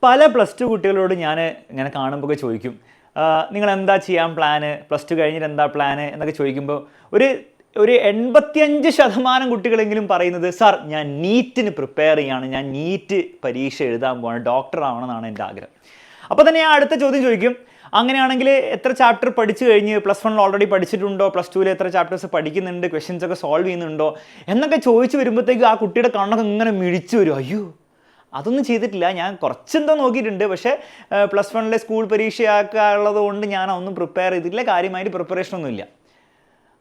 പല plus two കുട്ടികളോട് ഞാൻ ഇങ്ങനെ കാണുമ്പോൾ ചോദിക്കും, നിങ്ങൾ എന്താ ചെയ്യാൻ പ്ലാന്, പ്ലസ് ടു കഴിഞ്ഞിട്ട് എന്താ പ്ലാന് എന്നൊക്കെ ചോദിക്കുമ്പോൾ ഒരു 85% കുട്ടികളെങ്കിലും പറയുന്നത്, സാർ ഞാൻ നീറ്റിന് പ്രിപ്പയർ ചെയ്യാണ്, ഞാൻ നീറ്റ് പരീക്ഷ എഴുതാൻ പോവാണ്, ഡോക്ടർ ആവണമെന്നാണ് എൻ്റെ ആഗ്രഹം. അപ്പോൾ തന്നെ ഞാൻ അടുത്ത ചോദ്യം ചോദിക്കും, അങ്ങനെയാണെങ്കിൽ എത്ര ചാപ്റ്റർ പഠിച്ചു കഴിഞ്ഞ്, പ്ലസ് വണ്ണിൽ ഓൾറെഡി പഠിച്ചിട്ടുണ്ടോ, പ്ലസ് ടുവിൽ എത്ര ചാപ്റ്റേഴ്സ് പഠിക്കുന്നുണ്ട്, ക്വസ്റ്റ്യൻസ് ഒക്കെ സോൾവ് ചെയ്യുന്നുണ്ടോ എന്നൊക്കെ ചോദിച്ച് വരുമ്പോഴത്തേക്ക് ആ കുട്ടിയുടെ കണ്ണൊക്കെ ഇങ്ങനെ മിഴിച്ചു വരും. അയ്യോ അതൊന്നും ചെയ്തിട്ടില്ല, ഞാൻ കുറച്ചെന്തോ നോക്കിയിട്ടുണ്ട്, പക്ഷേ പ്ലസ് വണ്ണിലെ സ്കൂൾ പരീക്ഷയാക്കാനുള്ളത് കൊണ്ട് ഞാൻ ഒന്നും പ്രിപ്പയർ ചെയ്തിട്ടില്ല, കാര്യമായിട്ട് പ്രിപ്പറേഷനൊന്നുമില്ല.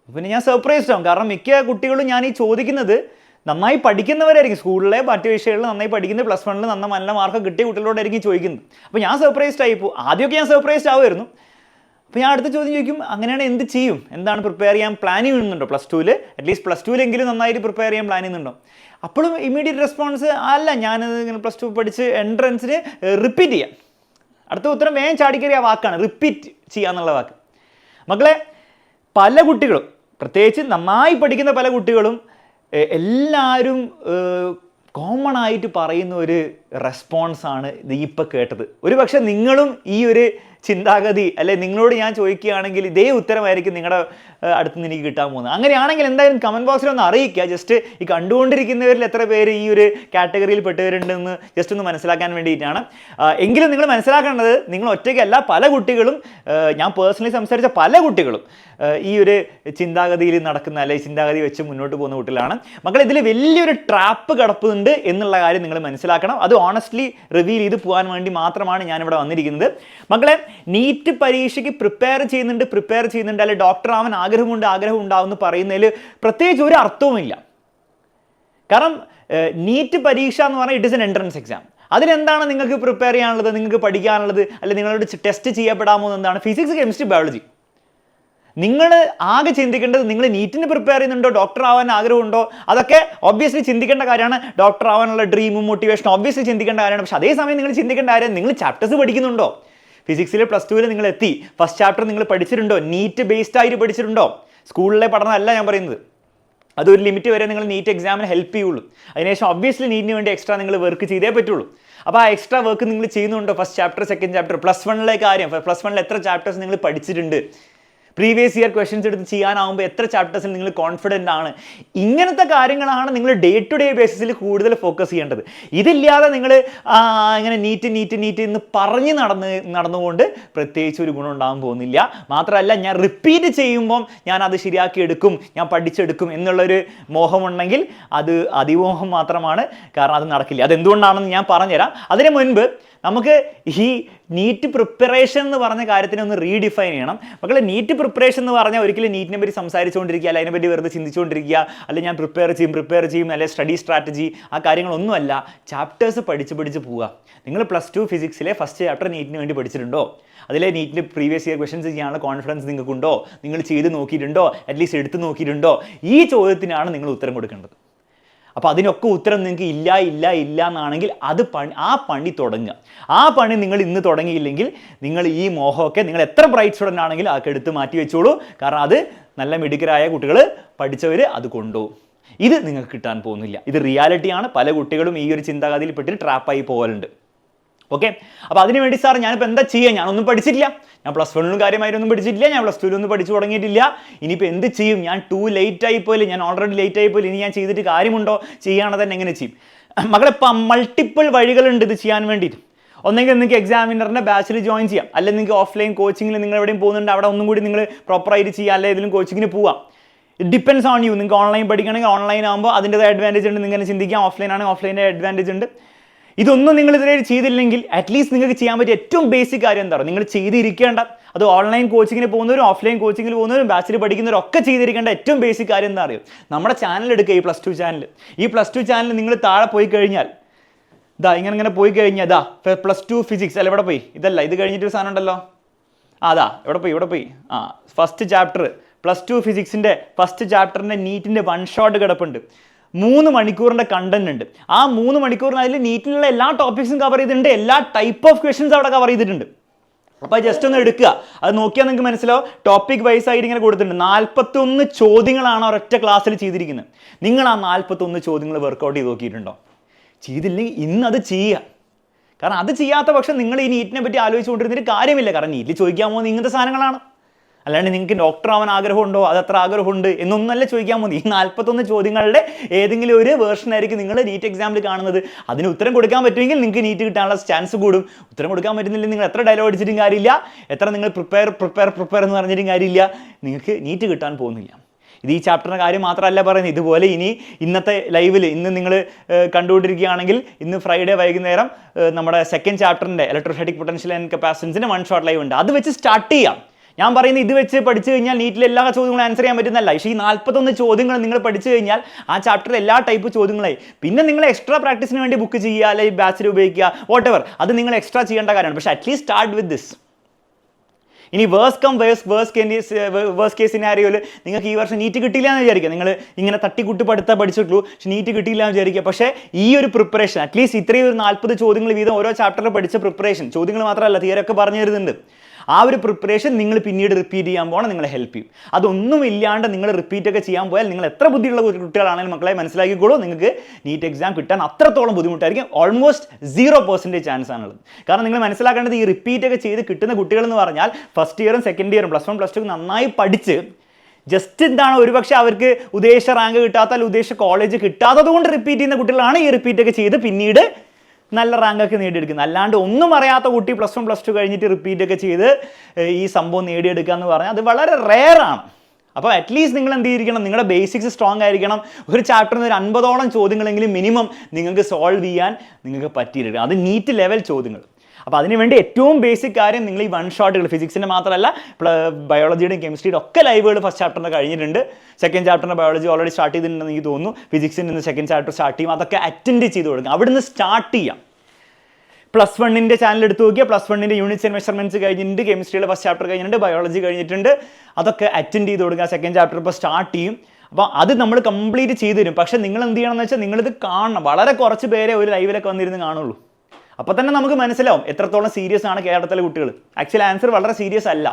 പിന്നെ ഞാൻ സർപ്രൈസ്ഡ് ആവും. കാരണം മിക്ക കുട്ടികളും ഞാൻ ഈ ചോദിക്കുന്നത് നന്നായി പഠിക്കുന്നവരായിരിക്കും, സ്കൂളിലെ മറ്റ് വിഷയങ്ങളിൽ നന്നായി പഠിക്കുന്നത്, പ്ലസ് വണ്ണിൽ നല്ല മാർക്ക് കിട്ടിയ കുട്ടികളോടായിരിക്കും ചോദിക്കുന്നത്. അപ്പോൾ ഞാൻ സർപ്രൈസ്ഡ് ആയിപ്പോൾ. ആദ്യമൊക്കെ ഞാൻ സർപ്രൈസ്ഡ് ആവുമായിരുന്നു. അപ്പോൾ ഞാൻ അടുത്ത ചോദ്യം ചോദിക്കും, അങ്ങനെയാണ് എന്ത് ചെയ്യും, എന്താണ് പ്രിപ്പയർ ചെയ്യാൻ പ്ലാൻ ചെയ്യുന്നുണ്ടോ, പ്ലസ് ടുവിൽ അറ്റ്ലീസ്റ്റ് പ്ലസ് ടുവിലെങ്കിലും നന്നായിട്ട് പ്രിപ്പയർ ചെയ്യാൻ പ്ലാൻ ചെയ്യുന്നുണ്ടോ? അപ്പോഴും ഇമ്മീഡിയറ്റ് റെസ്പോൺസ്, അല്ല ഞാനത് ഇങ്ങനെ പ്ലസ് ടു പഠിച്ച് എൻട്രൻസിന് റിപ്പീറ്റ് ചെയ്യാം. അടുത്ത ഉത്തരം വേഗം ചാടിക്കറിയ വാക്കാണ് റിപ്പീറ്റ് ചെയ്യുക എന്നുള്ള വാക്ക്. മക്കളെ, പല കുട്ടികളും, പ്രത്യേകിച്ച് നന്നായി പഠിക്കുന്ന പല കുട്ടികളും, എല്ലാവരും കോമൺ ആയിട്ട് പറയുന്ന ഒരു റെസ്പോൺസാണ് ഇത് ഇപ്പോൾ കേട്ടത്. ഒരു പക്ഷേ നിങ്ങളും ഈ ഒരു ചിന്താഗതി, അല്ലെ നിങ്ങളോട് ഞാൻ ചോദിക്കുകയാണെങ്കിൽ ഇതേ ഉത്തരമായിരിക്കും നിങ്ങളുടെ അടുത്ത് നിന്ന് എനിക്ക് കിട്ടാൻ പോകുന്നത്. അങ്ങനെയാണെങ്കിൽ എന്തായാലും കമൻറ്റ് ബോക്സിൽ ഒന്ന് അറിയിക്കുക. ജസ്റ്റ് ഈ കണ്ടുകൊണ്ടിരിക്കുന്നവരിൽ എത്ര പേര് ഈ ഒരു കാറ്റഗറിയിൽ പെട്ടവരുണ്ടെന്ന് ജസ്റ്റ് ഒന്ന് മനസ്സിലാക്കാൻ വേണ്ടിയിട്ടാണ്. എങ്കിലും നിങ്ങൾ മനസ്സിലാക്കേണ്ടത്, നിങ്ങൾ ഒറ്റയ്ക്കല്ല, പല കുട്ടികളും, ഞാൻ പേഴ്സണലി സംസാരിച്ച പല കുട്ടികളും ഈ ഒരു ചിന്താഗതിയിൽ നടക്കുന്ന, അല്ലെങ്കിൽ ചിന്താഗതി വെച്ച് മുന്നോട്ട് പോകുന്ന കുട്ടികളാണ്. മക്കളെ, ഇതിൽ വലിയൊരു ട്രാപ്പ് കിടപ്പുന്നുണ്ട് എന്നുള്ള കാര്യം നിങ്ങൾ മനസ്സിലാക്കണം. അത് ഓണസ്റ്റ്ലി റിവീൽ ചെയ്ത് പോകാൻ വേണ്ടി മാത്രമാണ് ഞാനിവിടെ വന്നിരിക്കുന്നത്. മക്കളെ, നീറ്റ് പരീക്ഷയ്ക്ക് പ്രിപ്പയർ ചെയ്യുന്നുണ്ട് അല്ലെങ്കിൽ ഡോക്ടർ ആവാൻ ആഗ്രഹം ഉണ്ടാവുമെന്ന് പറയുന്നതിൽ പ്രത്യേകിച്ച് ഒരു അർത്ഥവുമില്ല. കാരണം നീറ്റ് പരീക്ഷ എന്ന് പറഞ്ഞാൽ it is an entrance exam. അതിലെന്താണ് നിങ്ങൾക്ക് പ്രിപ്പയർ ചെയ്യാനുള്ളത്, നിങ്ങൾക്ക് പഠിക്കാനുള്ളത്, അല്ലെങ്കിൽ നിങ്ങളോട് ടെസ്റ്റ് ചെയ്യപ്പെടാമോ എന്താണ്? Physics, chemistry, biology. നിങ്ങൾ ആകെ ചിന്തിക്കേണ്ടത്, നിങ്ങൾ നീറ്റിന് പ്രിപ്പയർ ചെയ്യുന്നുണ്ടോ, ഡോക്ടർ ആവാൻ ആഗ്രഹമുണ്ടോ, അതൊക്കെ ഒബ്വിയസ്ലി ചിന്തിക്കേണ്ട കാര്യമാണ്. ഡോക്ടർ ആവാനുള്ള ഡ്രീമും മോട്ടിവേഷനും ഒബ്വിയസ്ലി ചിന്തിക്കേണ്ട കാര്യമാണ്. പക്ഷേ അതേസമയം നിങ്ങൾ ചിന്തിക്കേണ്ട കാര്യം, നിങ്ങൾ ചാപ്റ്റേഴ്സ് പഠിക്കുന്നുണ്ടോ? ഫിസിക്സിൽ പ്ലസ് ടുവിൽ നിങ്ങൾ എത്തി, ഫസ്റ്റ് ചാപ്റ്റർ നിങ്ങൾ പഠിച്ചിട്ടുണ്ടോ? നീറ്റ് ബേസ്ഡ് ആയിട്ട് പഠിച്ചിട്ടുണ്ടോ? സ്കൂളിലെ പഠനമല്ല ഞാൻ പറയുന്നത്. അതൊരു ലിമിറ്റ് വരെ നിങ്ങൾ നീറ്റ് എക്സാമിന് ഹെൽപ്പ് ചെയ്യുള്ളൂ. അതിനുശേഷം ഒബ്വിയസ്ലി നീറ്റിന് വേണ്ടി എക്സ്ട്രാ നിങ്ങൾ വർക്ക് ചെയ്തേ പറ്റുള്ളൂ. അപ്പോൾ ആ എക്സ്ട്രാ വർക്ക് നിങ്ങൾ ചെയ്യുന്നുണ്ടോ? First chapter, second chapter, plus വണ്ണിലെ കാര്യം, പ്ലസ് വണ്ണിൽ എത്ര ചാപ്റ്റേഴ്സ് നിങ്ങൾ പഠിച്ചിട്ടുണ്ട്, പ്രീവിയസ് ഇയർ ക്വസ്റ്റ്യൻസ് എടുത്ത് ചെയ്യാനാവുമ്പോൾ എത്ര ചാപ്റ്റേഴ്സിൽ നിങ്ങൾ കോൺഫിഡൻ്റ് ആണ്? ഇങ്ങനത്തെ കാര്യങ്ങളാണ് നിങ്ങൾ ഡേ ടു ഡേ ബേസിസിൽ കൂടുതൽ ഫോക്കസ് ചെയ്യേണ്ടത്. ഇതില്ലാതെ നിങ്ങൾ ഇങ്ങനെ നീറ്റ് എന്ന് പറഞ്ഞ് നടന്നുകൊണ്ട് പ്രത്യേകിച്ച് ഒരു ഗുണം ഉണ്ടാകാൻ പോകുന്നില്ല. മാത്രമല്ല, ഞാൻ റിപ്പീറ്റ് ചെയ്യുമ്പം ഞാൻ അത് ശരിയാക്കി എടുക്കും, ഞാൻ പഠിച്ചെടുക്കും എന്നുള്ളൊരു മോഹമുണ്ടെങ്കിൽ അത് അതിമോഹം മാത്രമാണ്. കാരണം അത് നടക്കില്ല. അതെന്തുകൊണ്ടാണെന്ന് ഞാൻ പറഞ്ഞുതരാം. അതിന് മുൻപ് നമുക്ക് ഈ നീറ്റ് പ്രിപ്പറേഷൻ എന്ന് പറഞ്ഞ കാര്യത്തിനെ ഒന്ന് റീഡിഫൈൻ ചെയ്യണം. മക്കളെ, നീറ്റ് പ്രിപ്പറേഷൻ എന്ന് പറഞ്ഞാൽ ഒരിക്കലും നീറ്റിനെ പറ്റി സംസാരിച്ചുകൊണ്ടിരിക്കുക, അല്ല അതിനെപ്പറ്റി വെറുതെ ചിന്തിച്ചുകൊണ്ടിരിക്കുക, അല്ലെങ്കിൽ ഞാൻ പ്രിപ്പയർ ചെയ്യും, അല്ലെങ്കിൽ സ്റ്റഡി സ്ട്രാറ്റജി, ആ കാര്യങ്ങളൊന്നുമല്ല. ചാപ്റ്റേഴ്സ് പഠിച്ച് പോവുക. നിങ്ങൾ പ്ലസ് ടു ഫിസിക്സിലെ ഫസ്റ്റ് ചാപ്റ്റർ നീറ്റിന് വേണ്ടി പഠിച്ചിട്ടുണ്ടോ? അതിലെ നീറ്റിൻ്റെ പ്രീവിയസ് ഇയർ ക്വസ്റ്റൻസ് ചെയ്യാനുള്ള കോൺഫിഡൻസ് നിങ്ങൾക്കുണ്ടോ? നിങ്ങൾ ചെയ്ത് നോക്കിയിട്ടുണ്ടോ? അറ്റ്ലീസ്റ്റ് എടുത്ത് നോക്കിയിട്ടുണ്ടോ? ഈ ചോദ്യത്തിനാണ് നിങ്ങൾ ഉത്തരം കൊടുക്കേണ്ടത്. അപ്പോൾ അതിനൊക്കെ ഉത്തരം നിങ്ങൾക്ക് ഇല്ല എന്നാണെങ്കിൽ ആ പണി തുടങ്ങുക. ആ പണി നിങ്ങൾ ഇന്ന് തുടങ്ങിയില്ലെങ്കിൽ നിങ്ങൾ ഈ മോഹമൊക്കെ, നിങ്ങൾ എത്ര ബ്രൈറ്റ് സ്റ്റുഡൻ്റ് ആണെങ്കിലും അതൊക്കെ എടുത്ത് മാറ്റി വെച്ചോളൂ. കാരണം അത് നല്ല മിടുക്കരായ കുട്ടികൾ, പഠിച്ചവർ അത് കൊണ്ടുപോകും. ഇത് നിങ്ങൾക്ക് കിട്ടാൻ പോകുന്നില്ല. ഇത് റിയാലിറ്റിയാണ്. പല കുട്ടികളും ഈ ഒരു ചിന്താഗതിയിൽ പെട്ടിട്ട് ട്രാപ്പായി പോകലുണ്ട്. ഓക്കെ, അപ്പോൾ അതിനുവേണ്ടി സാർ ഞാനിപ്പോൾ എന്താ ചെയ്യുക? ഞാനൊന്നും പഠിച്ചിട്ടില്ല, ഞാൻ പ്ലസ് വണ്ണിലും കാര്യമായിട്ടൊന്നും പഠിച്ചിട്ടില്ല, ഞാൻ പ്ലസ് ടുവിലൊന്നും പഠിച്ചു തുടങ്ങിയിട്ടില്ല, ഇനിയിപ്പോൾ എന്ത് ചെയ്യും? ഞാൻ ലേറ്റ് ആയിപ്പോയില്ല, ഞാൻ ഓൾറെഡി ലേറ്റ് ആയിപ്പോയില്ല, ഇനി ഞാൻ ചെയ്തിട്ട് കാര്യമുണ്ടോ? ചെയ്യുകയാണെങ്കിൽ തന്നെ എങ്ങനെ ചെയ്യും? മക്കളെ, മൾട്ടിപ്പിൾ വഴികളുണ്ട് ഇത് ചെയ്യാൻ വേണ്ടിയിട്ട്. ഒന്നെങ്കിൽ നിങ്ങൾക്ക് എക്സാമിനറിൻ്റെ ബാച്ചിൽ ജോയിൻ ചെയ്യാം, അല്ലെങ്കിൽ നിങ്ങൾക്ക് ഓഫ്ലൈൻ കോച്ചിങ്ങിൽ നിങ്ങൾ എവിടെയും പോകുന്നുണ്ട്, അവിടെ ഒന്നും കൂടി നിങ്ങൾ പ്രോപ്പറായിട്ട് ചെയ്യുക, അല്ലെങ്കിൽ ഏതെങ്കിലും കോച്ചിങ്ങിന് പോവാം. It depends on you. നിങ്ങൾക്ക് ഓൺലൈൻ പഠിക്കണമെങ്കിൽ ഓൺലൈൻ ആകുമ്പോൾ അതിൻ്റെതായ അഡ്വാൻറ്റേജ് ഉണ്ട്, നിങ്ങൾ ചിന്തിക്കാം. ഓഫ്ലൈൻ ആണെങ്കിൽ ഓഫ്ലൈൻ്റെ അഡ്വാൻറ്റേജ് ഉണ്ട്. ഇതൊന്നും നിങ്ങൾ ഇതുവരെ ചെയ്തില്ലെങ്കിൽ അറ്റ്ലീസ്റ്റ് നിങ്ങൾക്ക് ചെയ്യാൻ പറ്റിയ ഏറ്റവും ബേസിക് കാര്യം എന്താ പറയുക, നിങ്ങൾ ചെയ്തിരിക്കേണ്ട, അത് ഓൺലൈൻ കോച്ചിങ്ങിന് പോകുന്നവരും ഓഫ്ലൈൻ കോച്ചിങ്ങിന് പോകുന്നവരും ബാച്ചിൽ പഠിക്കുന്നവരും ഒക്കെ ചെയ്തിരിക്കേണ്ട ഏറ്റവും ബേസിക് കാര്യം എന്താ അറിയും? നമ്മുടെ ചാനൽ എടുക്കുക, ഈ പ്ലസ് ടു ചാനൽ. ഈ പ്ലസ് ടു ചാനൽ നിങ്ങൾ താഴെ പോയി കഴിഞ്ഞാൽ, ഇങ്ങനെ പോയി കഴിഞ്ഞാൽ പ്ലസ് ടു ഫിസിക്സ് അല്ല, ഇവിടെ പോയി, ഇതല്ല, ഇത് കഴിഞ്ഞിട്ടൊരു സാധനം ഉണ്ടല്ലോ, ഇവിടെ പോയി ഫസ്റ്റ് ചാപ്റ്റർ പ്ലസ് ടു ഫിസിക്സിൻ്റെ ഫസ്റ്റ് ചാപ്റ്ററിൻ്റെ നീറ്റിൻ്റെ വൺ ഷോട്ട് കിടപ്പുണ്ട്. 3 മണിക്കൂറിൻ്റെ കണ്ടന്റ് ഉണ്ട്. ആ 3 മണിക്കൂറിന് അതിൽ നീറ്റിലുള്ള എല്ലാ ടോപ്പിക്സും കവർ ചെയ്തിട്ടുണ്ട്, എല്ലാ ടൈപ്പ് ഓഫ് ക്വസ്റ്റ്യൻസ് അവിടെ കവർ ചെയ്തിട്ടുണ്ട്. അപ്പോൾ ജസ്റ്റ് ഒന്ന് എടുക്കുക, അത് നോക്കിയാൽ നിങ്ങൾക്ക് മനസ്സിലാവും. ടോപ്പിക് വൈസ് ആയിട്ട് ഇങ്ങനെ കൊടുത്തിട്ടുണ്ട്. 41 ചോദ്യങ്ങളാണ് ഒരൊറ്റ ക്ലാസ്സിൽ ചെയ്തിരിക്കുന്നത്. നിങ്ങൾ ആ 41 ചോദ്യങ്ങൾ വർക്കൗട്ട് ചെയ്ത് നോക്കിയിട്ടുണ്ടോ? ചെയ്തില്ലെങ്കിൽ ഇന്ന് അത് ചെയ്യുക. കാരണം അത് ചെയ്യാത്ത പക്ഷം നിങ്ങൾ ഈ നീറ്റിനെ പറ്റി ആലോചിച്ചുകൊണ്ടിരുന്നിട്ട് കാര്യമില്ല. കാരണം നീറ്റിൽ ചോദിക്കാൻ പോകുന്നത് ഇങ്ങനത്തെ സാധനങ്ങളാണ്. അല്ലാണ്ട് നിങ്ങൾക്ക് ഡോക്ടർ ആവാൻ ആഗ്രഹമുണ്ടോ, അത് എത്ര ആഗ്രഹമുണ്ട് എന്നൊന്നല്ല ചോദിക്കാൻ പോകുന്നത്. ഈ 41 ചോദ്യങ്ങളുടെ ഏതെങ്കിലും ഒരു വേർഷൻ ആയിരിക്കും നിങ്ങൾ നീറ്റ് എക്സാമിൽ കാണുന്നത്. അതിന് ഉത്തരം കൊടുക്കാൻ പറ്റുമെങ്കിൽ നിങ്ങൾക്ക് നീറ്റ് കിട്ടാനുള്ള ചാൻസ് കൂടും. ഉത്തരം കൊടുക്കാൻ പറ്റുന്നില്ലെങ്കിൽ നിങ്ങൾ എത്ര ഡയലോഗ് അടിച്ചിട്ടും കാര്യമില്ല, എത്ര നിങ്ങൾ പ്രിപ്പയർ എന്ന് പറഞ്ഞിട്ടും കാര്യമില്ല, നിങ്ങൾക്ക് നീറ്റ് കിട്ടാൻ പോകുന്നില്ല. ഇത് ഈ ചാപ്റ്ററിൻ്റെ കാര്യം മാത്രമല്ല പറയുന്നത്. ഇതുപോലെ ഇന്നത്തെ ലൈവിൽ ഇന്ന് നിങ്ങൾ കണ്ടുകൊണ്ടിരിക്കുകയാണെങ്കിൽ ഇന്ന് ഫ്രൈഡേ വൈകുന്നേരം നമ്മുടെ സെക്കൻഡ് ചാപ്റ്ററിൻ്റെ ഇലക്ട്രോസ്റ്റാറ്റിക് പൊട്ടൻഷ്യൽ ആൻഡ് കപ്പാസിറ്റൻസിൻ്റെ 1 ഷോട്ട് ലൈവ് ഉണ്ട്. അത് വെച്ച് സ്റ്റാർട്ട് ചെയ്യാം. ഞാൻ പറയുന്നത് ഇത് വെച്ച് പഠിച്ചു കഴിഞ്ഞാൽ നീറ്റിൽ എല്ലാ ചോദ്യങ്ങളും ആൻസർ ചെയ്യാൻ പറ്റുന്നല്ല. പക്ഷേ ഈ 41 ചോദ്യങ്ങൾ നിങ്ങൾ പഠിച്ചു കഴിഞ്ഞാൽ ആ ചാപ്റ്ററിൽ എല്ലാ ടൈപ്പ് ചോദ്യങ്ങളായി. പിന്നെ നിങ്ങൾ എക്സ്ട്രാ പ്രാക്ടീസിന് വേണ്ടി ബുക്ക് ചെയ്യുക, അല്ലെങ്കിൽ ബാച്ചിൽ ഉപയോഗിക്കുക, വാട്ട് എവർ, അത് നിങ്ങൾ എക്സ്ട്രാ ചെയ്യേണ്ട കാര്യമാണ്. പക്ഷേ അറ്റ്ലീസ്റ്റ് സ്റ്റാർട്ട് വിത്ത് ദിസ്. ഇനി വേഴ്സ് കേസ് സിനാരിയോയിൽ നിങ്ങൾക്ക് ഈ വർഷം നീറ്റ് കിട്ടിയില്ല എന്ന് വിചാരിക്കുക. നിങ്ങൾ ഇങ്ങനെ തട്ടിക്കുട്ടി പഠിച്ചിട്ടുള്ളൂ, പക്ഷേ നീറ്റ് കിട്ടിയില്ല എന്ന് വിചാരിക്കുക. പക്ഷേ ഈ ഒരു പ്രിപ്പറേഷൻ അറ്റ്ലീസ്റ്റ് ഇത്രയും ഒരു 40 ചോദ്യങ്ങൾ വീതം ഓരോ ചാപ്റ്ററിൽ പഠിച്ച പ്രിപ്പറേഷൻ, ചോദ്യങ്ങൾ മാത്രമല്ല തിയറൊക്കെ പറഞ്ഞു തരുന്നുണ്ട്. ആ ഒരു പ്രിപ്പറേഷൻ നിങ്ങൾ പിന്നീട് റിപ്പീറ്റ് ചെയ്യാൻ പോകണം, നിങ്ങളെ ഹെൽപ്പ് ചെയ്യും. അതൊന്നും ഇല്ലാണ്ട് നിങ്ങൾ റിപ്പീറ്റൊക്കെ ചെയ്യാൻ പോയാൽ നിങ്ങൾ എത്ര ബുദ്ധിയുള്ള കുട്ടികളാണെങ്കിലും മക്കളെ മനസ്സിലാക്കിക്കോളൂ, നിങ്ങൾക്ക് നീറ്റ് എക്സാം കിട്ടാൻ അത്രത്തോളം ബുദ്ധിമുട്ടായിരിക്കും. ഓൾമോസ്റ്റ് 0% ചാൻസ് ആണുള്ളത്. കാരണം നിങ്ങൾ മനസ്സിലാക്കേണ്ടത് ഈ റിപ്പീറ്റൊക്കെ ചെയ്ത് കിട്ടുന്ന കുട്ടികളെന്ന് പറഞ്ഞാൽ ഫസ്റ്റ് ഇയറും സെക്കൻഡ് ഇയറും +1 +2 നന്നായി പഠിച്ച് ജസ്റ്റ് എന്താണ് ഒരുപക്ഷെ അവർക്ക് ഉദ്ദേശ റാങ്ക് കിട്ടാത്ത അല്ലെങ്കിൽ ഉദ്ദേശ കോളേജ് കിട്ടാത്തത് കൊണ്ട് റിപ്പീറ്റ് ചെയ്യുന്ന കുട്ടികളാണ് ഈ റിപ്പീറ്റൊക്കെ ചെയ്ത് പിന്നീട് നല്ല റാങ്കൊക്കെ നേടിയെടുക്കുന്നത്. അല്ലാണ്ട് ഒന്നും അറിയാത്ത കുട്ടി +1 +2 കഴിഞ്ഞിട്ട് റിപ്പീറ്റൊക്കെ ചെയ്ത് ഈ സംഭവം നേടിയെടുക്കുക എന്ന് പറഞ്ഞാൽ അത് വളരെ റെയറാണ്. അപ്പോൾ അറ്റ്ലീസ്റ്റ് നിങ്ങൾ എന്ത് ചെയ്തിരിക്കണം, നിങ്ങളുടെ ബേസിക്സ് സ്ട്രോങ് ആയിരിക്കണം. ഒരു ചാപ്റ്ററിൽ ഒരു 50ഓളം ചോദ്യങ്ങളെങ്കിലും മിനിമം നിങ്ങൾക്ക് സോൾവ് ചെയ്യാൻ നിങ്ങൾക്ക് പറ്റിയിരിക്കണം. അത് നീറ്റ് ലെവൽ ചോദ്യങ്ങൾ. അപ്പോൾ അതിനുവേണ്ടി ഏറ്റവും ബേസിക് കാര്യം നിങ്ങൾ ഈ 1 ഷോട്ടുകൾ, ഫിസിക്സിൻ്റെ മാത്രമല്ല ബയോളജിയുടെയും കെമിസ്ട്രിയുടെ ഒക്കെ ലൈവുകൾ ഫസ്റ്റ് ചാപ്റ്ററിൻ്റെ കഴിഞ്ഞിട്ടുണ്ട്. സെക്കൻഡ് ചാപ്റ്ററിൻ്റെ ബയോളജി ഓൾറെഡി സ്റ്റാർട്ട് ചെയ്തിട്ടുണ്ടെന്ന് എനിക്ക് തോന്നുന്നു. ഫിസിക്സിൽ നിന്ന് സെക്കൻഡ് ചാപ്റ്റർ സ്റ്റാർട്ട് ചെയ്യും. അതൊക്കെ അറ്റൻഡ് ചെയ്ത് കൊടുക്കുക. അവിടുന്ന് സ്റ്റാർട്ട് ചെയ്യാം. +1ൻ്റെ ചാനൽ എടുത്ത് നോക്കിയാൽ +1ൻ്റെ യൂണിറ്റ്സ് ആൻഡ് മെഷർമെൻറ്റ്സ് കഴിഞ്ഞിട്ടുണ്ട്, കെമിസ്ട്രിയുടെ ഫസ്റ്റ് ചാപ്റ്റർ കഴിഞ്ഞിട്ടുണ്ട്, ബയോളജി കഴിഞ്ഞിട്ടുണ്ട്. അതൊക്കെ അറ്റൻഡ് ചെയ്ത് കൊടുക്കുക. സെക്കൻഡ് ചാപ്റ്റർ ഇപ്പോൾ സ്റ്റാർട്ട് ചെയ്യും. അപ്പോൾ അത് നമ്മൾ കംപ്ലീറ്റ് ചെയ്ത് തരും. പക്ഷേ നിങ്ങൾ എന്ത് ചെയ്യണമെന്ന് വെച്ചാൽ നിങ്ങളിത് കാണണം. വളരെ കുറച്ച് പേരെ ഒരു ലൈവിലൊക്കെ വന്നിരുന്ന് കാണുള്ളൂ. അപ്പോൾ തന്നെ നമുക്ക് മനസ്സിലാവും എത്രത്തോളം സീരിയസ് ആണ് കേരളത്തിലെ കുട്ടികൾ. ആക്ച്വലി ആൻസർ വളരെ സീരിയസ് അല്ല.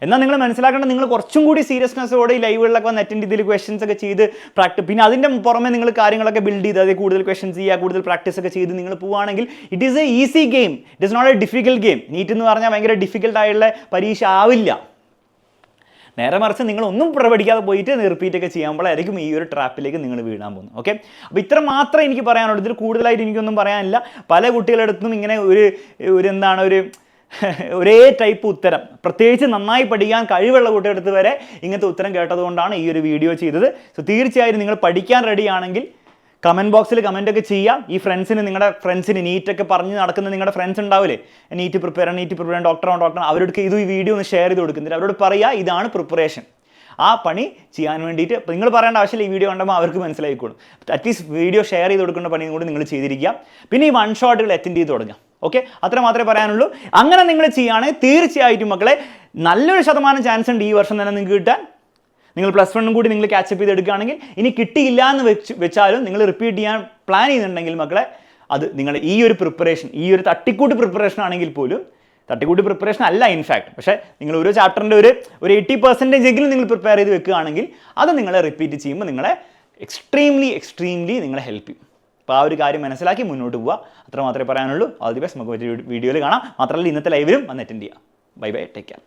എന്നാൽ നിങ്ങൾ മനസ്സിലാക്കേണ്ടത് നിങ്ങൾ കുറച്ചും കൂടി സീരിയസ്നെസ്സോടെ ഈ ലൈവുകളിലൊക്കെ വന്ന് അറ്റൻഡ് ചെയ്ത് ക്വസ്റ്റൻസ് ഒക്കെ ചെയ്ത് പിന്നെ അതിൻ്റെ പുറമെ നിങ്ങൾ കാര്യങ്ങളൊക്കെ ബിൽഡ് ചെയ്ത് അതായത് കൂടുതൽ ക്വസ്റ്റൻസ് ചെയ്യുക, കൂടുതൽ പ്രാക്ടീസ് ഒക്കെ ചെയ്ത് നിങ്ങൾ പോവുകയാണെങ്കിൽ it is a easy game, it is not a difficult game. NEET എന്ന് പറഞ്ഞാൽ ഭയങ്കര ഡിഫിക്കൽട്ടായുള്ള പരീക്ഷ ആവില്ല. നേരെ മറിച്ച് നിങ്ങൾ ഒന്നും പഠിക്കാതെ പോയിട്ട് റിപ്പീറ്റൊക്കെ ചെയ്യുമ്പോഴായിരിക്കും ഈ ഒരു ട്രാപ്പിലേക്ക് നിങ്ങൾ വീഴാൻ പോകുന്നത്. ഓക്കെ, അപ്പോൾ ഇത്ര മാത്രമേ എനിക്ക് പറയാനുള്ളൂ. ഇതിൽ കൂടുതലായിട്ട് എനിക്കൊന്നും പറയാനില്ല. പല കുട്ടികളുടെ അടുത്തും ഇങ്ങനെ ഒരു ഒരേ ടൈപ്പ് ഉത്തരം, പ്രത്യേകിച്ച് നന്നായി പഠിക്കാൻ കഴിവുള്ള കുട്ടികളുടെ അടുത്ത് വരെ ഇങ്ങനത്തെ ഉത്തരം കേട്ടതുകൊണ്ടാണ് ഈ ഒരു വീഡിയോ ചെയ്തത്. സോ തീർച്ചയായും നിങ്ങൾ പഠിക്കാൻ റെഡിയാണെങ്കിൽ കമൻറ്റ് ബോക്സിൽ കമൻറ്റൊക്കെ ചെയ്യാം. ഈ നിങ്ങളുടെ ഫ്രണ്ട്സിന് നീറ്റൊക്കെ പറഞ്ഞ് നടക്കുന്ന നിങ്ങളുടെ ഫ്രണ്ട്സ് ഉണ്ടാവില്ലേ, നീറ്റ് പ്രിപ്പയർ ഡോക്ടർ അവരോട് ഈ വീഡിയോ ഒന്ന് ഷെയർ ചെയ്ത് കൊടുക്കുന്നില്ല. അവരോട് പറയുക ഇതാണ് പ്രിപ്പറേഷൻ. ആ പണി ചെയ്യാൻ വേണ്ടിയിട്ട് നിങ്ങൾ പറയേണ്ട ആവശ്യമില്ല. ഈ വീഡിയോ കണ്ടുമ്പോൾ അവർക്ക് മനസ്സിലായിക്കോളും. അറ്റ്ലീസ്റ്റ് വീഡിയോ ഷെയർ ചെയ്ത് കൊടുക്കേണ്ട പണിയും കൂടി നിങ്ങൾ ചെയ്തിരിക്കുക. പിന്നെ ഈ 1 ഷോട്ടുകൾ അറ്റൻഡ് ചെയ്ത് തുടങ്ങാം. ഓക്കെ, അത്ര മാത്രമേ പറയാനുള്ളൂ. അങ്ങനെ നിങ്ങൾ ചെയ്യുകയാണെങ്കിൽ തീർച്ചയായിട്ടും മക്കളെ നല്ലൊരു ശതമാനം ചാൻസ് ഉണ്ട് ഈ വർഷം തന്നെ നിങ്ങൾക്ക് കിട്ടാൻ. നിങ്ങൾ +1 കൂടി നിങ്ങൾ ക്യാച്ചപ്പ് ചെയ്തെടുക്കുകയാണെങ്കിൽ ഇനി കിട്ടിയില്ല എന്ന് വെച്ചാലും നിങ്ങൾ റിപ്പീറ്റ് ചെയ്യാൻ പ്ലാൻ ചെയ്യുന്നുണ്ടെങ്കിൽ മക്കളെ അത് നിങ്ങൾ ഈ ഒരു പ്രിപ്പറേഷൻ, ഈ ഒരു തട്ടിക്കൂട്ട് പ്രിപ്പറേഷൻ ആണെങ്കിൽ പോലും, തട്ടിക്കൂട്ടി പ്രിപ്പറേഷൻ അല്ല ഇൻഫാക്ട്, പക്ഷേ നിങ്ങൾ ഓരോ ചാപ്റ്ററിൻ്റെ ഒരു 80% എങ്കിലും നിങ്ങൾ പ്രിപ്പയർ ചെയ്ത് വെക്കുകയാണെങ്കിൽ അത് നിങ്ങളെ റിപ്പീറ്റ് ചെയ്യുമ്പോൾ നിങ്ങളെ എക്സ്ട്രീംലി നിങ്ങളെ ഹെൽപ്പ് ചെയ്യും. അപ്പോൾ ആ ഒരു കാര്യം മനസ്സിലാക്കി മുന്നോട്ട് പോവുക. അത്ര മാത്രമേ പറയാനുള്ളൂ. All the best. നമുക്ക് ഒരു വീഡിയോയിൽ കാണാം. മാത്രമല്ല ഇന്നത്തെ ലൈവിലും വന്ന് അറ്റൻഡ് ചെയ്യാം. Bye bye, take care.